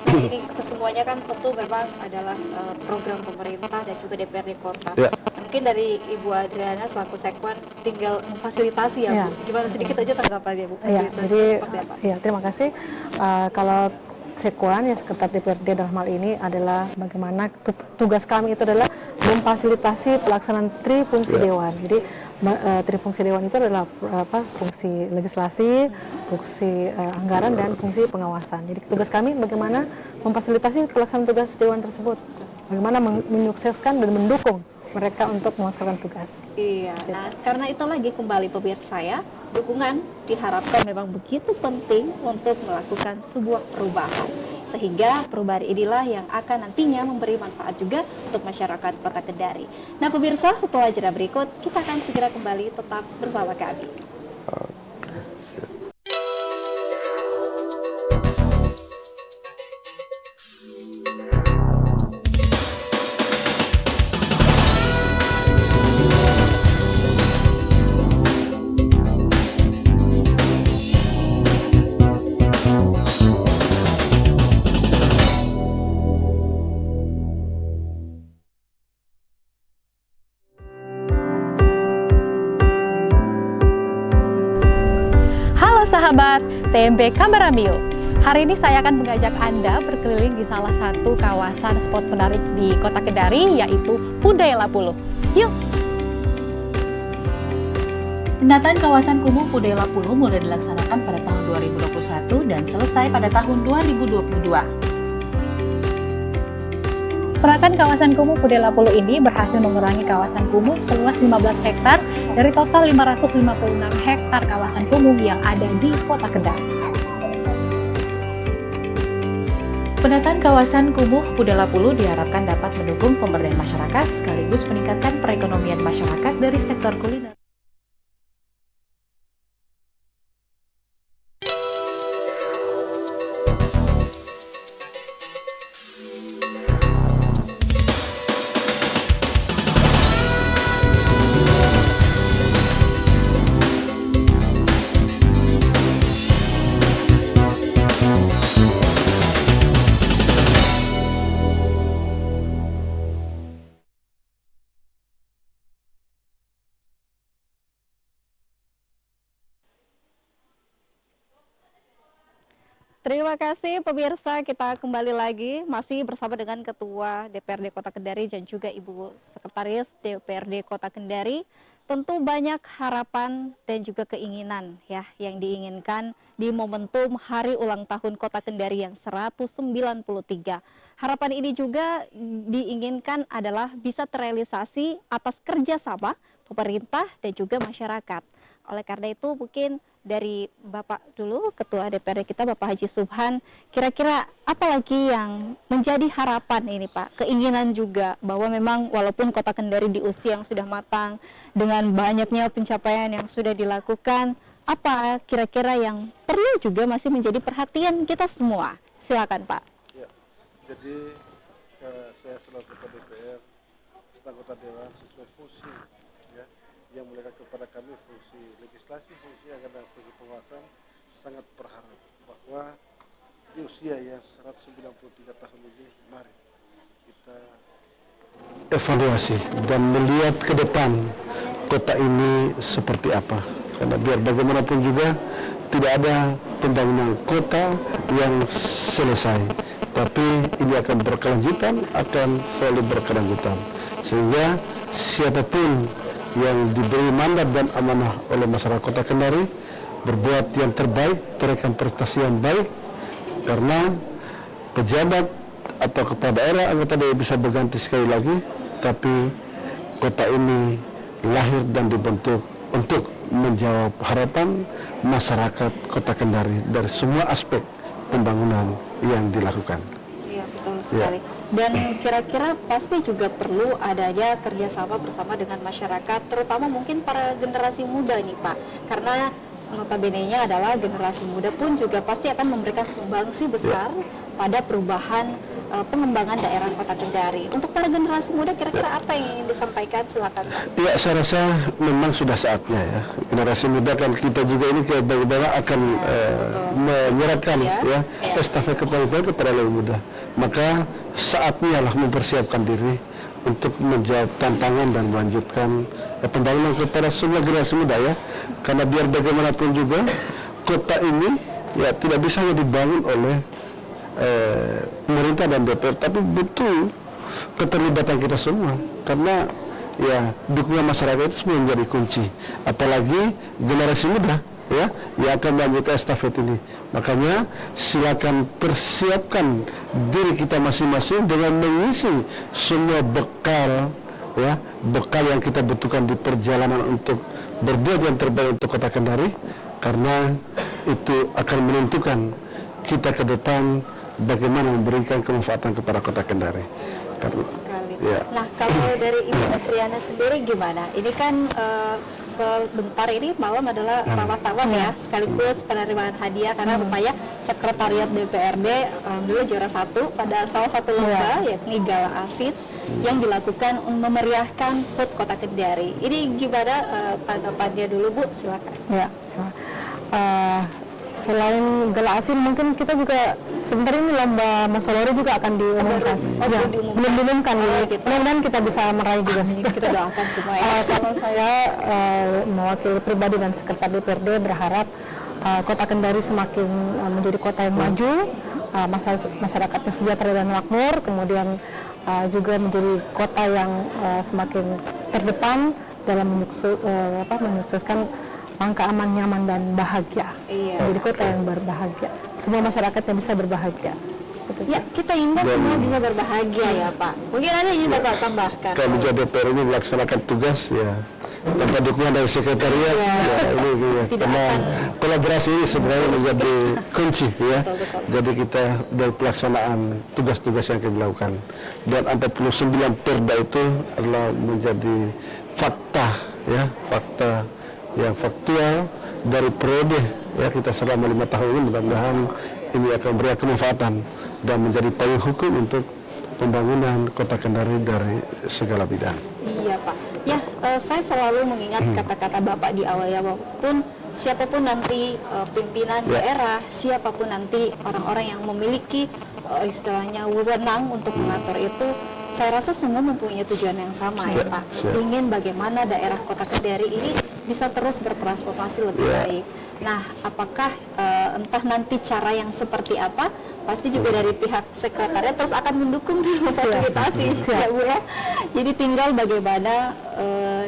Ini kesemuanya kan tentu memang adalah program pemerintah dan juga DPRD kota. Ya. Mungkin dari Ibu Adriana selaku Sekwan tinggal memfasilitasi ya, Bu. Gimana sedikit aja tanggapannya Bu?
Ya, jadi ya, terima kasih. Kalau Sekwan ya sekretaris DPRD dalam hal ini adalah bagaimana tugas kami itu adalah memfasilitasi pelaksanaan trifungsi dewan. Jadi trifungsi dewan itu adalah fungsi legislasi, fungsi anggaran, dan fungsi pengawasan. Jadi tugas kami bagaimana memfasilitasi pelaksanaan tugas dewan tersebut, bagaimana menyukseskan dan mendukung mereka untuk melaksanakan tugas.
Iya, nah karena itu lagi kembali pemirsa ya, dukungan diharapkan memang begitu penting untuk melakukan sebuah perubahan. Sehingga perubahan inilah yang akan nantinya memberi manfaat juga untuk masyarakat Kota Kendari. Nah pemirsa, setelah jeda berikut, kita akan segera kembali, tetap bersama kami.
Sahabat TMB Kabaramio, hari ini saya akan mengajak Anda berkeliling di salah satu kawasan spot menarik di Kota Kendari, yaitu Pudai Lapulu. Yuk! Penataan kawasan kumuh Pudai Lapulu mulai dilaksanakan pada tahun 2021 dan selesai pada tahun 2022. Penataan kawasan kumuh Pudai Lapulu ini berhasil mengurangi kawasan kumuh seluas 15 hektar dari total 556 hektar kawasan kumuh yang ada di Kota Kendari. Penataan kawasan Kumuh Pudala Pulu diharapkan dapat mendukung pemberdayaan masyarakat sekaligus meningkatkan perekonomian masyarakat dari sektor kuliner.
Terima kasih pemirsa, kita kembali lagi masih bersama dengan Ketua DPRD Kota Kendari dan juga Ibu Sekretaris DPRD Kota Kendari. Tentu banyak harapan dan juga keinginan ya yang diinginkan di momentum Hari Ulang Tahun Kota Kendari yang 193. Harapan ini juga diinginkan adalah bisa terrealisasi atas kerjasama pemerintah dan juga masyarakat. Oleh karena itu mungkin dari Bapak dulu, Ketua DPRD kita Bapak Haji Subhan, kira-kira apa lagi yang menjadi harapan ini Pak? Keinginan juga bahwa memang walaupun Kota Kendari di usia yang sudah matang, dengan banyaknya pencapaian yang sudah dilakukan, apa kira-kira yang perlu juga masih menjadi perhatian kita semua? Silakan Pak.
Ya, jadi saya selaku Ketua DPR, anggota Dewan sesuai fungsi ya, yang melekat kepada kami fungsi legislasi, fungsi anggaran dan fungsi pengawasan, sangat berharap bahwa di usia yang 193 tahun ini, mari kita evaluasi dan melihat ke depan kota ini seperti apa. Karena biar bagaimanapun juga tidak ada pembangunan kota yang selesai, tapi ini akan berkelanjutan, akan selalu berkelanjutan. Sehingga siapapun yang diberi mandat dan amanah oleh masyarakat Kota Kendari berbuat yang terbaik, memberikan prestasi yang baik, karena pejabat atau kepala daerah anggota DPR bisa berganti sekali lagi, tapi kota ini lahir dan dibentuk untuk menjawab harapan masyarakat Kota Kendari dari semua aspek pembangunan yang dilakukan.
Iya, betul sekali. Ya. Dan kira-kira pasti juga perlu adanya kerjasama bersama dengan masyarakat, terutama mungkin para generasi muda nih Pak, karena notabene-nya adalah generasi muda pun juga pasti akan memberikan sumbangsi besar pada perubahan pengembangan daerah Kota Kendari. Untuk para generasi muda kira-kira apa yang ingin disampaikan, silakan Pak.
Ya, saya rasa memang sudah saatnya ya. Generasi muda kan kita juga ini bagaimana akan menyerahkan ya estafet kepemimpinan kepada lebih muda. Maka saatnya lah mempersiapkan diri untuk menjawab tantangan dan melanjutkan pembangunan kepada semua generasi muda ya. Karena biar bagaimanapun juga kota ini ya tidak bisa hanya dibangun oleh pemerintah dan DPR, tapi butuh keterlibatan kita semua, karena ya dukungan masyarakat itu semua menjadi kunci, apalagi generasi muda ya yang akan melanjutkan estafet ini. Makanya silakan persiapkan diri kita masing-masing dengan mengisi semua bekal ya, bekal yang kita butuhkan di perjalanan untuk berbuat yang terbaik untuk Kota Kendari, karena itu akan menentukan kita ke depan bagaimana memberikan kemanfaatan kepada Kota Kendari. Ya.
Nah, kalau dari Ibu Adriana sendiri gimana? Ini kan sebentar ini malam adalah rawat tawaf ya, sekaligus penerimaan hadiah karena rupanya Sekretariat DPRD alhamdulillah juara 1 pada salah satu lomba yakni Gala Asid yang dilakukan memeriahkan HUT Kota Kendari. Ini gimana tanggapannya dulu Bu? Silakan.
Ya. Selain Gala Asin, mungkin kita juga sebentar ini lomba Masolori juga akan diumumkan. Belum diumumkan, gitu. Mudah-mudahan kita bisa meraih juga.
Kita doakan semua ya.
Kalau saya mewakili pribadi dan Sekretariat DPRD berharap Kota Kendari semakin menjadi kota yang maju, masyarakatnya sejahtera dan makmur, kemudian juga menjadi kota yang semakin terdepan dalam menyukseskan angka aman, nyaman, dan bahagia. Jadi kota yang berbahagia. Semua masyarakatnya bisa berbahagia.
Ya, kita ingin semua bisa berbahagia ya Pak. Mungkin ada yang Bapak tambahkan.
Kami jadi DPR ini melaksanakan tugas ya tanpa dukungan dari sekretariat, karena kolaborasi ini sebenarnya menjadi kunci ya. Jadi kita dari pelaksanaan tugas-tugas yang kita lakukan, dan 49 perda itu adalah menjadi fakta ya, fakta yang faktual dari periode ya kita selama 5 tahun ini. Mudah-mudahan ini akan memberikan kemanfaatan dan menjadi payung hukum untuk pembangunan Kota Kendari dari segala bidang.
Iya Pak. Ya, saya selalu mengingat kata-kata Bapak di awal ya, walaupun siapapun nanti pimpinan daerah, siapapun nanti orang-orang yang memiliki istilahnya wewenang untuk mengatur itu, saya rasa semua mempunyai tujuan yang sama ya Pak. Ingin bagaimana daerah Kota Kendari ini bisa terus bertransformasi lebih baik. Nah, apakah entah nanti cara yang seperti apa, pasti juga dari pihak sekretariat terus akan mendukung dan memfasilitasi ya Bu ya. Jadi tinggal bagaimana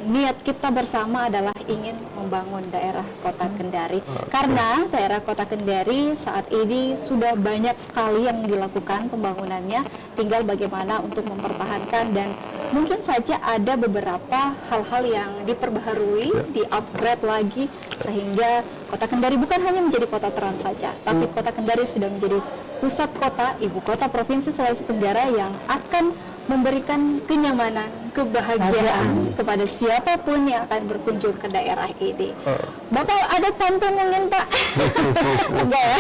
niat kita bersama adalah ingin membangun daerah Kota Kendari. Karena daerah Kota Kendari saat ini sudah banyak sekali yang dilakukan pembangunannya, tinggal bagaimana untuk mempertahankan, dan mungkin saja ada beberapa hal-hal yang diperbaharui, di-upgrade lagi, sehingga Kota Kendari bukan hanya menjadi kota trans saja, tapi Kota Kendari sudah menjadi pusat kota, ibu kota Provinsi Sulawesi Tenggara yang akan memberikan kenyamanan, kebahagiaan kepada siapapun yang akan berkunjung ke daerah ini. Bapak ada pantun mungkin Pak? Enggak ya?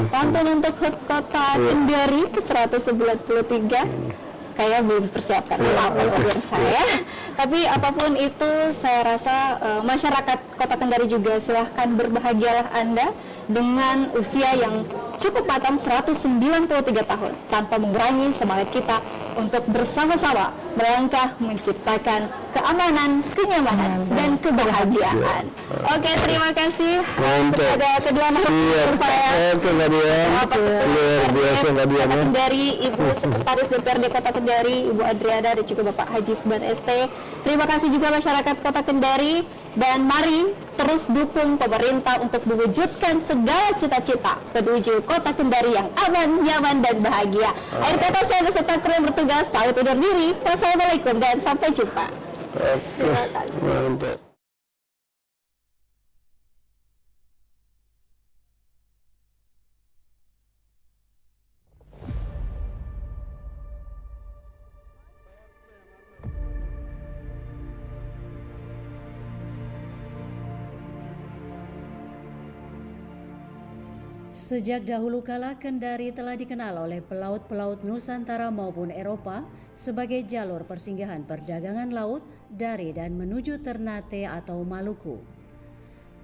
Pantun untuk HUT Kota Kendari ke 193. Kayak belum persiapkan apa-apa saya. Tapi apapun itu, saya rasa masyarakat Kota Kendari juga silahkan berbahagialah Anda dengan usia yang cukup matang 193 tahun, tanpa mengurangi semangat kita untuk bersama-sama melangkah menciptakan keamanan, kenyamanan, dan kebahagiaan. Oke, terima kasih kepada kedua narasumber saya. Luar biasa dari Ibu Sekretaris DPRD Kota Kendari, Ibu Adriana, dan juga Bapak Haji Subhan ST. Terima kasih juga masyarakat Kota Kendari, dan mari terus dukung pemerintah untuk mewujudkan segala cita-cita menuju Kota Kendari yang aman, nyaman, dan bahagia. Akhir kata saya beserta kru yang bertugas pamit undur diri. Wassalamualaikum dan sampai jumpa. Terima kasih.
Sejak dahulu kala, Kendari telah dikenal oleh pelaut-pelaut Nusantara maupun Eropa sebagai jalur persinggahan perdagangan laut dari dan menuju Ternate atau Maluku.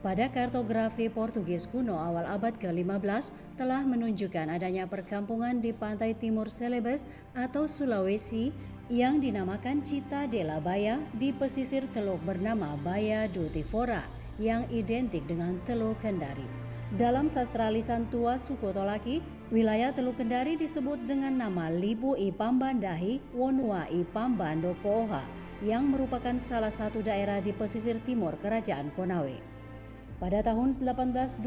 Pada kartografi Portugis kuno awal abad ke-15 telah menunjukkan adanya perkampungan di pantai timur Celebes atau Sulawesi yang dinamakan Cita de la Baya di pesisir teluk bernama Baya do Tifora yang identik dengan Teluk Kendari. Dalam sastra lisan tua suku Tolaki, wilayah Teluk Kendari disebut dengan nama Libu I Pambandahi Wonua I Pambando Kooha yang merupakan salah satu daerah di pesisir timur Kerajaan Konawe. Pada tahun 1828,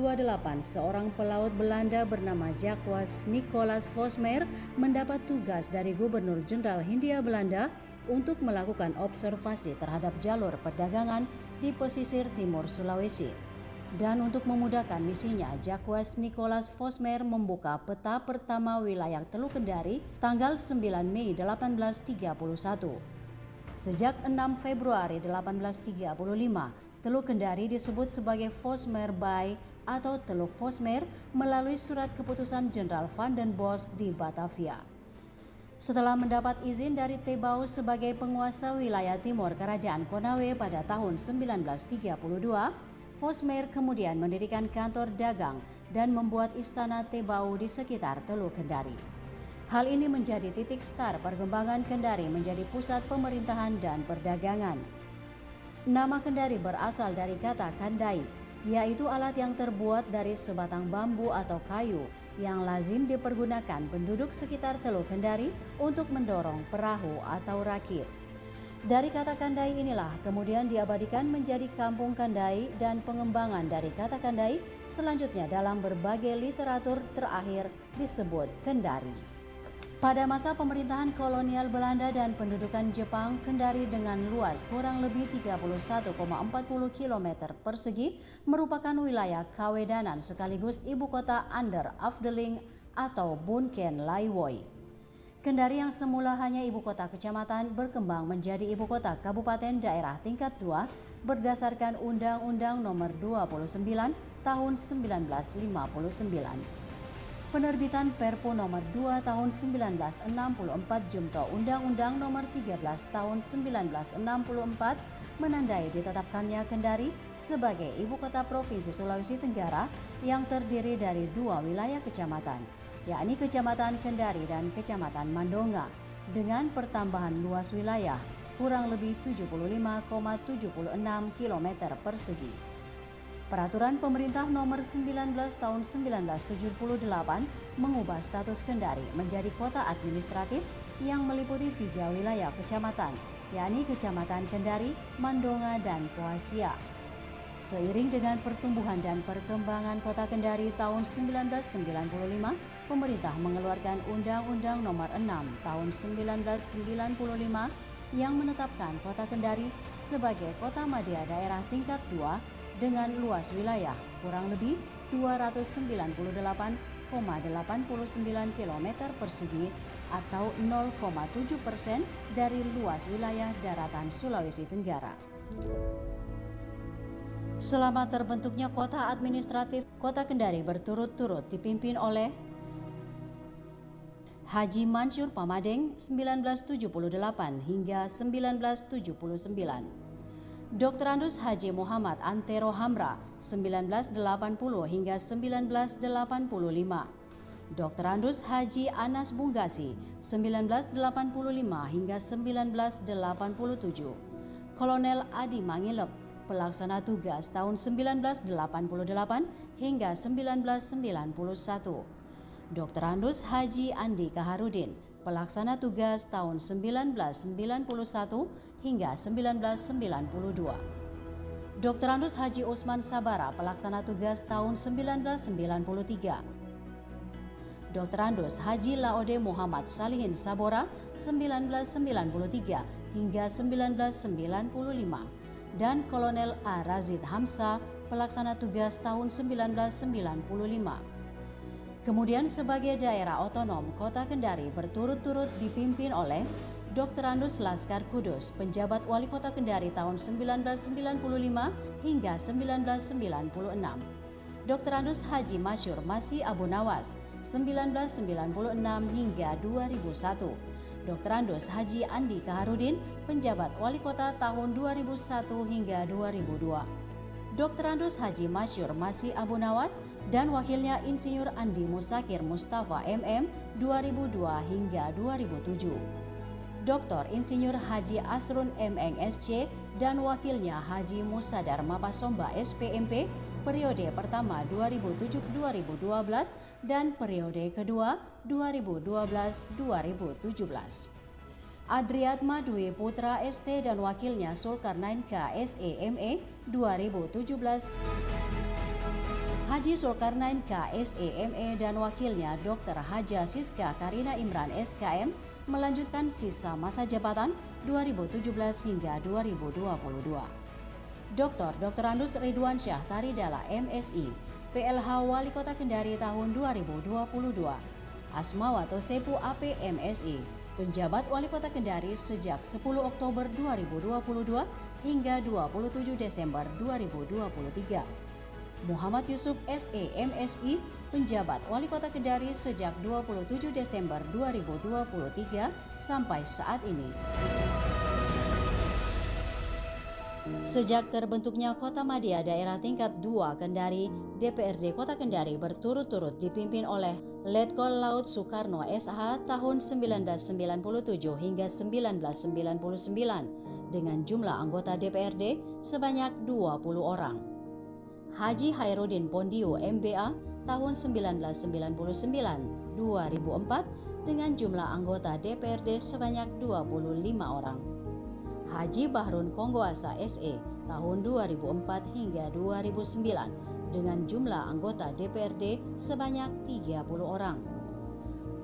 seorang pelaut Belanda bernama Jacques Nicolaas Vosmeer mendapat tugas dari Gubernur Jenderal Hindia Belanda untuk melakukan observasi terhadap jalur perdagangan di pesisir timur Sulawesi. Dan untuk memudahkan misinya, Jacques Nicolaas Vosmeer membuka peta pertama wilayah Teluk Kendari tanggal 9 Mei 1831. Sejak 6 Februari 1835, Teluk Kendari disebut sebagai Vosmeer Bay atau Teluk Vosmeer melalui surat keputusan Jenderal Van den Bosch di Batavia. Setelah mendapat izin dari Tebau sebagai penguasa wilayah timur Kerajaan Konawe pada tahun 1932, Vosmeer kemudian mendirikan kantor dagang dan membuat istana Tebau di sekitar Teluk Kendari. Hal ini menjadi titik start perkembangan Kendari menjadi pusat pemerintahan dan perdagangan. Nama Kendari berasal dari kata kandai, yaitu alat yang terbuat dari sebatang bambu atau kayu yang lazim dipergunakan penduduk sekitar Teluk Kendari untuk mendorong perahu atau rakit. Dari kata kandai inilah kemudian diabadikan menjadi kampung kandai, dan pengembangan dari kata kandai selanjutnya dalam berbagai literatur terakhir disebut Kendari. Pada masa pemerintahan kolonial Belanda dan pendudukan Jepang, Kendari dengan luas kurang lebih 31,40 km persegi merupakan wilayah Kawedanan sekaligus ibu kota Under Afdeling atau Bunken Laiwoi. Kendari yang semula hanya ibu kota kecamatan berkembang menjadi ibu kota kabupaten daerah tingkat 2 berdasarkan Undang-Undang Nomor 29 Tahun 1959. Penerbitan Perpu Nomor 2 Tahun 1964 Jumto Undang-Undang Nomor 13 Tahun 1964 menandai ditetapkannya Kendari sebagai ibu kota Provinsi Sulawesi Tenggara yang terdiri dari 2 wilayah kecamatan, yakni Kecamatan Kendari dan Kecamatan Mandonga, dengan pertambahan luas wilayah kurang lebih 75,76 km persegi. Peraturan Pemerintah Nomor 19 Tahun 1978 mengubah status Kendari menjadi kota administratif yang meliputi 3 wilayah kecamatan, yakni Kecamatan Kendari, Mandonga, dan Poasia. Seiring dengan pertumbuhan dan perkembangan kota Kendari tahun 1995, pemerintah mengeluarkan Undang-Undang Nomor 6 Tahun 1995 yang menetapkan kota Kendari sebagai kota madya daerah tingkat 2 dengan luas wilayah kurang lebih 298,89 km persegi atau 0,7% dari luas wilayah daratan Sulawesi Tenggara. Selama terbentuknya kota administratif, kota Kendari berturut-turut dipimpin oleh Haji Mansur Pamadeng 1978 hingga 1979. Dr. Andus Haji Muhammad Antero Hamra 1980 hingga 1985. Dr. Andus Haji Anas Bunggasi 1985 hingga 1987. Kolonel Adi Mangilep pelaksana tugas tahun 1988 hingga 1991. Dr. Andus Haji Andi Kaharudin pelaksana tugas tahun 1991 hingga 1992. Dr. Andus Haji Usman Sabara pelaksana tugas tahun 1993. Dr. Andus Haji Laode Muhammad Salihin Sabora 1993 hingga 1995 dan Kolonel A. Razid Hamsa pelaksana tugas tahun 1995. Kemudian sebagai daerah otonom, Kota Kendari berturut-turut dipimpin oleh Dr. Andus Laskar Kudus, penjabat Wali Kota Kendari tahun 1995 hingga 1996. Dr. Andus Haji Masyur Masih Abu Nawas 1996 hingga 2001. Dr. Andus Haji Andi Kaharudin, penjabat Wali Kota tahun 2001 hingga 2002. Dr. Andus Haji Masyur Masih Abu Nawas dan wakilnya Insinyur Andi Musakir Mustafa MM 2002 hingga 2007. Dr. Insinyur Haji Asrun MNSC dan wakilnya Haji Musadar Mapasomba SPMP periode pertama 2007-2012 dan periode kedua 2012-2017. Adriatma Dwi Putra ST dan wakilnya Sulkarnain K SEME 2017. Haji Sulkarnain K SEME dan wakilnya Dr. Haja Siska Karina Imran SKM melanjutkan sisa masa jabatan 2017 hingga 2022. Dr. Andus Ridwan Syah Taridala MSI, PLH Wali Kota Kendari tahun 2022. Asmawato Sepu AP MSI, penjabat Wali Kota Kendari sejak 10 Oktober 2022 hingga 27 Desember 2023. Muhammad Yusuf SE MSI, penjabat Wali Kota Kendari sejak 27 Desember 2023 sampai saat ini. Sejak terbentuknya Kota Madya Daerah Tingkat 2 Kendari, DPRD Kota Kendari berturut-turut dipimpin oleh Letkol Laut Soekarno SH tahun 1997 hingga 1999 dengan jumlah anggota DPRD sebanyak 20 orang. Haji Hairudin Pondio MBA tahun 1999-2004 dengan jumlah anggota DPRD sebanyak 25 orang. Haji Bahrun Konggoasa SE tahun 2004 hingga 2009 dengan jumlah anggota DPRD sebanyak 30 orang.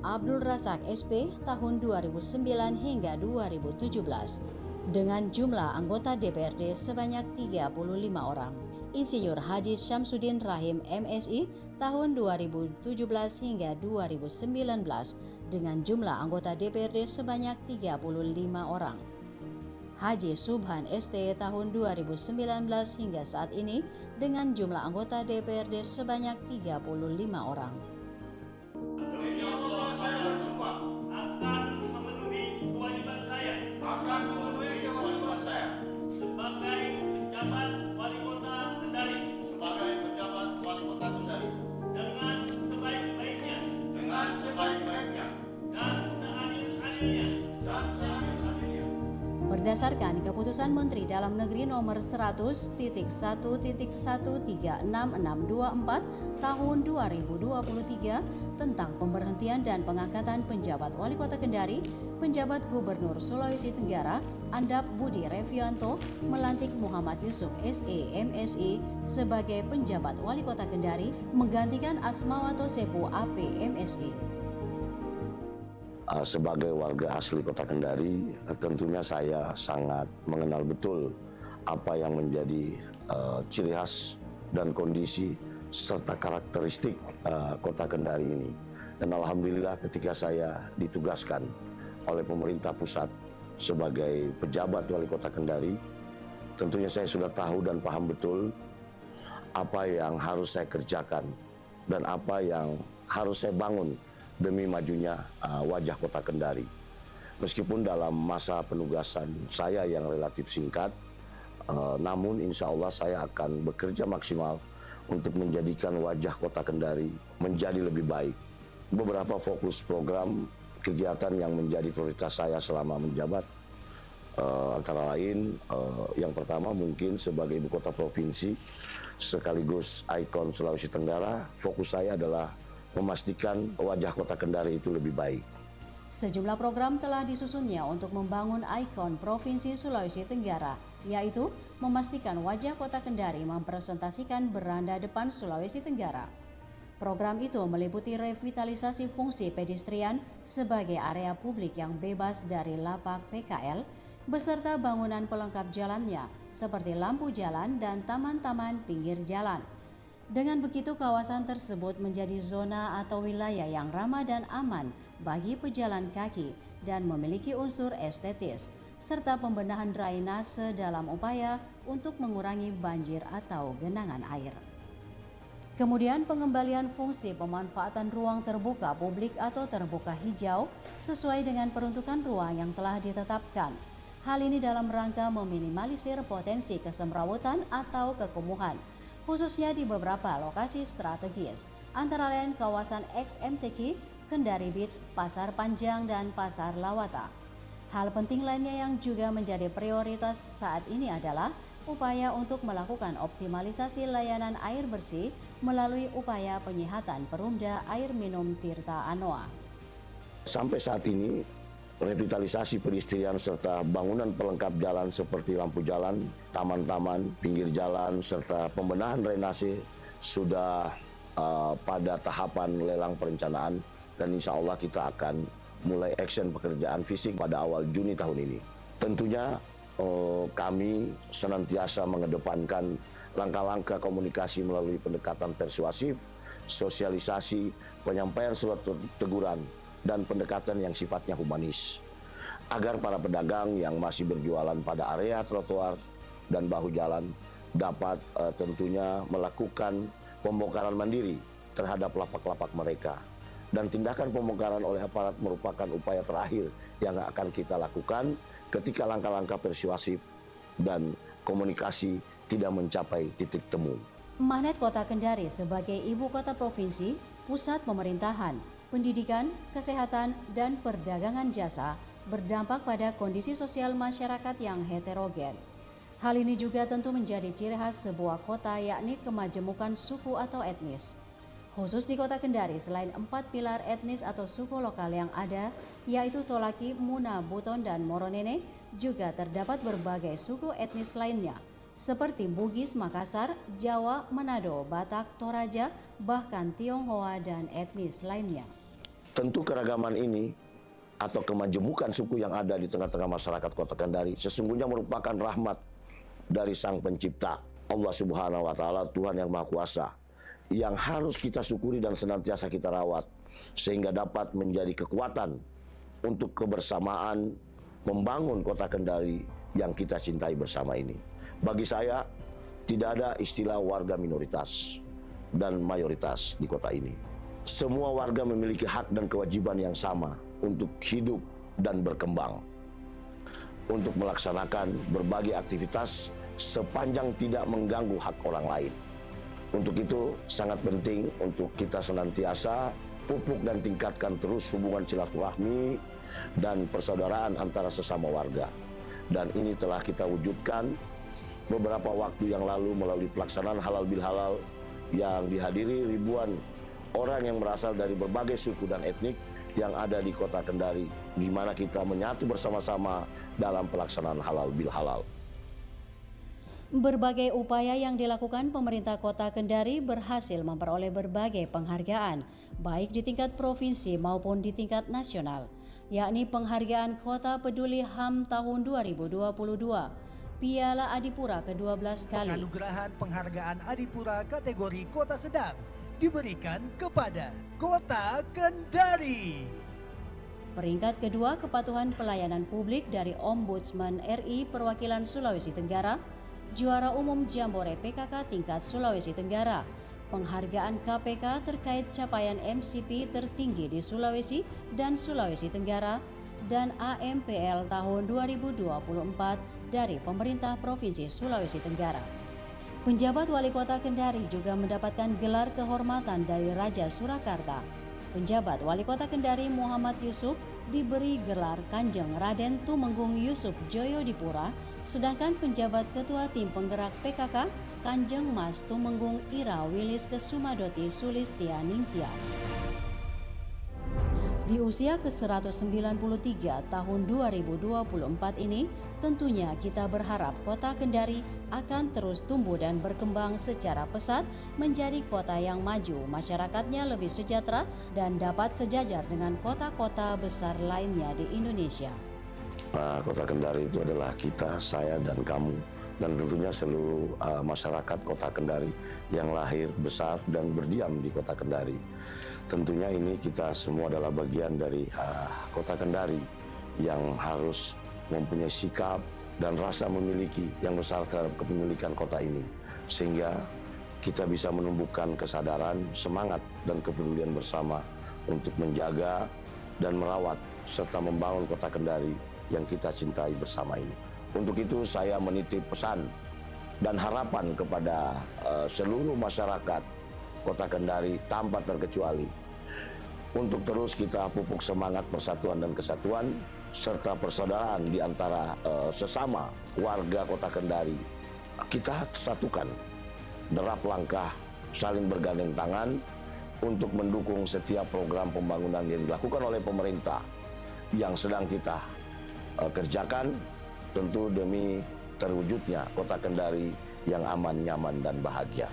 Abdul Razak SP tahun 2009 hingga 2017 dengan jumlah anggota DPRD sebanyak 35 orang. Insinyur Haji Syamsuddin Rahim MSI tahun 2017 hingga 2019 dengan jumlah anggota DPRD sebanyak 35 orang. Haji Subhan ST tahun 2019 hingga saat ini dengan jumlah anggota DPRD sebanyak 35 orang. Berdasarkan Keputusan Menteri Dalam Negeri Nomor 100.1.13664 Tahun 2023 tentang pemberhentian dan pengangkatan penjabat Wali Kota Kendari, penjabat Gubernur Sulawesi Tenggara, Andap Budi Revianto melantik Muhammad Yusuf SE MSI sebagai penjabat Wali Kota Kendari menggantikan Asmawato Sepu AP MSI.
Sebagai warga asli Kota Kendari, tentunya saya sangat mengenal betul apa yang menjadi ciri khas dan kondisi serta karakteristik Kota Kendari ini. Dan alhamdulillah ketika saya ditugaskan oleh pemerintah pusat sebagai pejabat Wali Kota Kendari, tentunya saya sudah tahu dan paham betul apa yang harus saya kerjakan dan apa yang harus saya bangun demi majunya wajah Kota Kendari. Meskipun dalam masa penugasan saya yang relatif singkat, namun insya Allah saya akan bekerja maksimal untuk menjadikan wajah Kota Kendari menjadi lebih baik. Beberapa fokus program kegiatan yang menjadi prioritas saya selama menjabat, antara lain yang pertama mungkin sebagai ibu kota provinsi sekaligus ikon Sulawesi Tenggara, fokus saya adalah memastikan wajah Kota Kendari itu lebih baik.
Sejumlah program telah disusunnya untuk membangun ikon Provinsi Sulawesi Tenggara, yaitu memastikan wajah Kota Kendari mempresentasikan beranda depan Sulawesi Tenggara. Program itu meliputi revitalisasi fungsi pedestrian sebagai area publik yang bebas dari lapak PKL, beserta bangunan pelengkap jalannya seperti lampu jalan dan taman-taman pinggir jalan. Dengan begitu, kawasan tersebut menjadi zona atau wilayah yang ramah dan aman bagi pejalan kaki dan memiliki unsur estetis, serta pembenahan drainase dalam upaya untuk mengurangi banjir atau genangan air. Kemudian pengembalian fungsi pemanfaatan ruang terbuka publik atau terbuka hijau sesuai dengan peruntukan ruang yang telah ditetapkan. Hal ini dalam rangka meminimalisir potensi kesemrawutan atau kekumuhan, khususnya di beberapa lokasi strategis, antara lain kawasan XMTQ, Kendari Beach, Pasar Panjang, dan Pasar Lawata. Hal penting lainnya yang juga menjadi prioritas saat ini adalah upaya untuk melakukan optimalisasi layanan air bersih melalui upaya penyihatan Perumda Air Minum Tirta Anoa.
Sampai saat ini, revitalisasi pedestrian serta bangunan pelengkap jalan seperti lampu jalan, taman-taman, pinggir jalan, serta pembenahan drainase sudah pada tahapan lelang perencanaan, dan insya Allah kita akan mulai action pekerjaan fisik pada awal Juni tahun ini. Tentunya kami senantiasa mengedepankan langkah-langkah komunikasi melalui pendekatan persuasif, sosialisasi, penyampaian surat teguran, dan pendekatan yang sifatnya humanis, agar para pedagang yang masih berjualan pada area trotoar dan bahu jalan dapat tentunya melakukan pembongkaran mandiri terhadap lapak-lapak mereka. Dan tindakan pembongkaran oleh aparat merupakan upaya terakhir yang akan kita lakukan ketika langkah-langkah persuasif dan komunikasi tidak mencapai titik temu.
Magnet Kota Kendari sebagai ibu kota provinsi, pusat pemerintahan, pendidikan, kesehatan, dan perdagangan jasa berdampak pada kondisi sosial masyarakat yang heterogen. Hal ini juga tentu menjadi ciri khas sebuah kota, yakni kemajemukan suku atau etnis. Khusus di Kota Kendari, selain 4 pilar etnis atau suku lokal yang ada, yaitu Tolaki, Muna, Buton, dan Moronene, juga terdapat berbagai suku etnis lainnya, seperti Bugis, Makassar, Jawa, Manado, Batak, Toraja, bahkan Tionghoa, dan etnis lainnya.
Tentu keragaman ini atau kemajemukan suku yang ada di tengah-tengah masyarakat Kota Kendari sesungguhnya merupakan rahmat dari Sang Pencipta, Allah Subhanahu wa Ta'ala, Tuhan yang Maha Kuasa, yang harus kita syukuri dan senantiasa kita rawat sehingga dapat menjadi kekuatan untuk kebersamaan membangun Kota Kendari yang kita cintai bersama ini. Bagi saya tidak ada istilah warga minoritas dan mayoritas di kota ini. Semua warga memiliki hak dan kewajiban yang sama untuk hidup dan berkembang, untuk melaksanakan berbagai aktivitas sepanjang tidak mengganggu hak orang lain. Untuk itu sangat penting untuk kita senantiasa pupuk dan tingkatkan terus hubungan silaturahmi dan persaudaraan antara sesama warga. Dan ini telah kita wujudkan beberapa waktu yang lalu melalui pelaksanaan halal bil halal yang dihadiri ribuan orang yang berasal dari berbagai suku dan etnik yang ada di Kota Kendari, di mana kita menyatu bersama-sama dalam pelaksanaan halal bil halal.
Berbagai upaya yang dilakukan pemerintah Kota Kendari berhasil memperoleh berbagai penghargaan, baik di tingkat provinsi maupun di tingkat nasional, yakni penghargaan Kota Peduli HAM tahun 2022, Piala Adipura ke-12 kali.
Penganugerahan penghargaan Adipura kategori Kota Sedang diberikan kepada Kota Kendari.
Peringkat kedua kepatuhan pelayanan publik dari Ombudsman RI Perwakilan Sulawesi Tenggara, juara umum Jambore PKK tingkat Sulawesi Tenggara, penghargaan KPK terkait capaian MCP tertinggi di Sulawesi dan Sulawesi Tenggara, dan AMPL tahun 2024 dari pemerintah Provinsi Sulawesi Tenggara. Penjabat Wali Kota Kendari juga mendapatkan gelar kehormatan dari Raja Surakarta. Penjabat Wali Kota Kendari Muhammad Yusuf diberi gelar Kanjeng Raden Tumenggung Yusuf Joyodipura, sedangkan penjabat Ketua Tim Penggerak PKK Kanjeng Mas Tumenggung Ira Wilis Kesumadoti Sulistia Ningtyas. Di usia ke-193 tahun 2024 ini, tentunya kita berharap Kota Kendari akan terus tumbuh dan berkembang secara pesat menjadi kota yang maju, masyarakatnya lebih sejahtera dan dapat sejajar dengan kota-kota besar lainnya di Indonesia.
Kota Kendari itu adalah kita, saya, dan kamu, dan tentunya seluruh masyarakat Kota Kendari yang lahir, besar, dan berdiam di Kota Kendari. Tentunya ini kita semua adalah bagian dari Kota Kendari yang harus mempunyai sikap dan rasa memiliki yang besar terhadap kepemilikan kota ini, sehingga kita bisa menumbuhkan kesadaran, semangat, dan kepedulian bersama untuk menjaga dan merawat serta membangun Kota Kendari yang kita cintai bersama ini. Untuk itu saya menitip pesan dan harapan kepada seluruh masyarakat Kota Kendari tanpa terkecuali untuk terus kita pupuk semangat persatuan dan kesatuan serta persaudaraan di antara sesama warga Kota Kendari. Kita satukan derap langkah, saling bergandeng tangan untuk mendukung setiap program pembangunan yang dilakukan oleh pemerintah yang sedang kita kerjakan, tentu demi terwujudnya Kota Kendari yang aman, nyaman, dan bahagia.